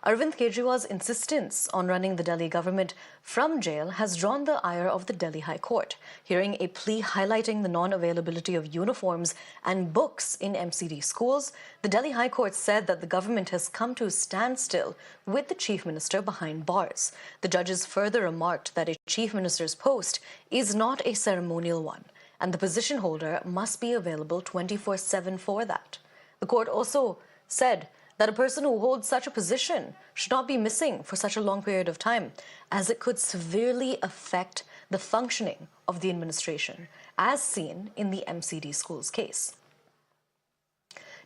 Arvind Kejriwal's insistence on running the Delhi government from jail has drawn the ire of the Delhi High Court, hearing a plea highlighting the non-availability of uniforms and books in MCD schools. The Delhi High Court said that the government has come to a standstill with the Chief Minister behind bars. The judges further remarked that a Chief Minister's post is not a ceremonial one, and the position holder must be available 24/7 for that. The court also said that a person who holds such a position should not be missing for such a long period of time, as it could severely affect the functioning of the administration, as seen in the MCD schools case.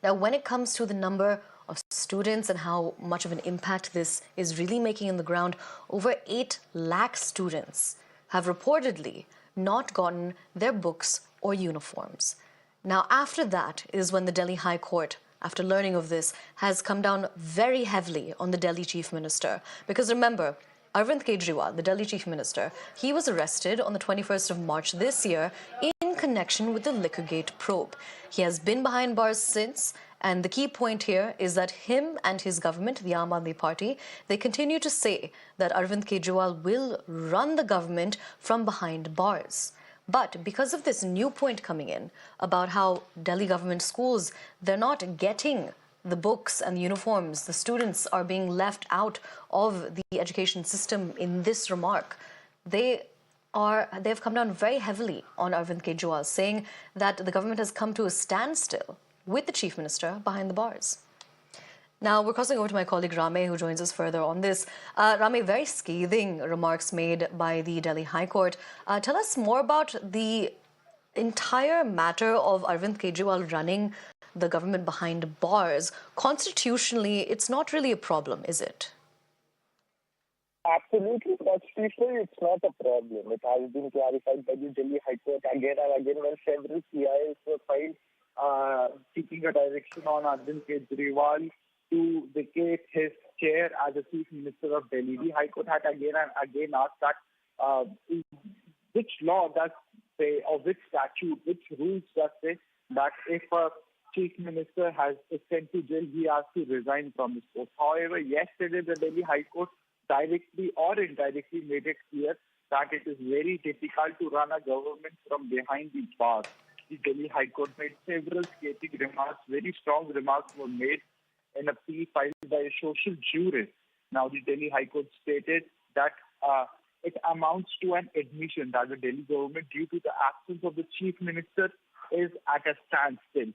Now, when it comes to the number of students and how much of an impact this is really making on the ground, over 8 lakh students have reportedly not gotten their books or uniforms. Now, after that is when the Delhi High Court, after learning of this, has come down very heavily on the Delhi Chief Minister. Because remember, Arvind Kejriwal, the Delhi Chief Minister, he was arrested on the 21st of March this year in connection with the Liquorgate probe. He has been behind bars since, and the key point here is that him and his government, the Aam Aadmi Party, they continue to say that Arvind Kejriwal will run the government from behind bars. But because of this new point coming in about how Delhi government schools, they're not getting the books and the uniforms, the students are being left out of the education system in this remark, they've come down very heavily on Arvind Kejriwal, saying that the government has come to a standstill with the Chief Minister behind the bars. Now, we're crossing over to my colleague Rame, who joins us further on this. Rame, very scathing remarks made by the Delhi High Court. Tell us more about the entire matter of Arvind Kejriwal running the government behind bars. Constitutionally, it's not really a problem, is it? Absolutely. Constitutionally, it's not a problem. It has been clarified by the Delhi High Court again and again when several CIs were filed seeking a direction on Arvind Kejriwal to vacate his chair as a Chief Minister of Delhi. The High Court had again and again asked that which law does say, or which statute, which rules does say that if a Chief Minister is sent to jail, he has to resign from his post. However, yesterday the Delhi High Court directly or indirectly made it clear that it is very difficult to run a government from behind the bars. The Delhi High Court made several scathing remarks, very strong remarks were made in a plea filed by a social jurist. Now, the Delhi High Court stated that it amounts to an admission that the Delhi government, due to the absence of the Chief Minister, is at a standstill.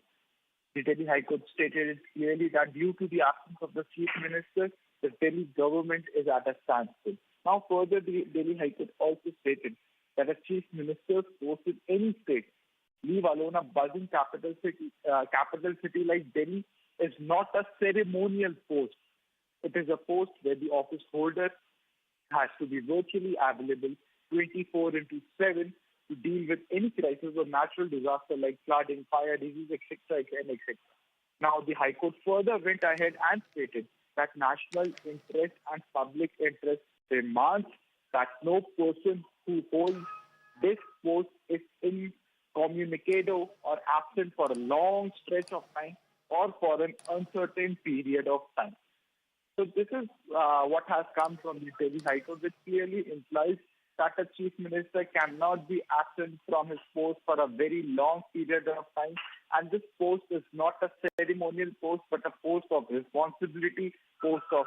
The Delhi High Court stated it clearly that due to the absence of the Chief Minister, the Delhi government is at a standstill. Now, further, the Delhi High Court also stated that a Chief Minister's post in any state, leave alone a buzzing capital city like Delhi, is not a ceremonial post. It is a post where the office holder has to be virtually available 24/7 to deal with any crisis or natural disaster like flooding, fire, disease, etc., etc. Now, the High Court further went ahead and stated that national interest and public interest demands that no person who holds this post is incommunicado or absent for a long stretch of time or for an uncertain period of time. So this is what has come from the Delhi High Court, which clearly implies that a Chief Minister cannot be absent from his post for a very long period of time. And this post is not a ceremonial post, but a post of responsibility, post of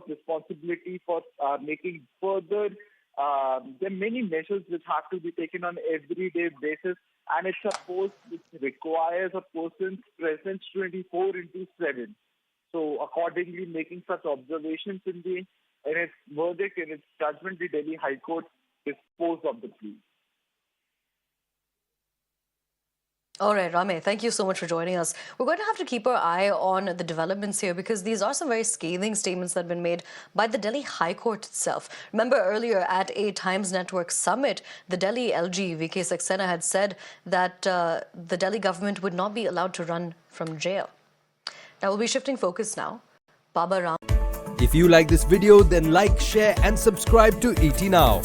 responsibility for making further. There are many measures which have to be taken on an everyday basis, and it's a post which requires a person's presence 24/7. So accordingly, making such observations in its verdict, in its judgment, the Delhi High Court disposed of the plea. All right, Rame, thank you so much for joining us. We're going to have to keep our eye on the developments here because these are some very scathing statements that have been made by the Delhi High Court itself. Remember earlier at a Times Network summit, the Delhi LG, VK Saxena, had said that the Delhi government would not be allowed to run from jail. Now we'll be shifting focus now. Baba Ram. If you like this video, then like, share and subscribe to ET Now.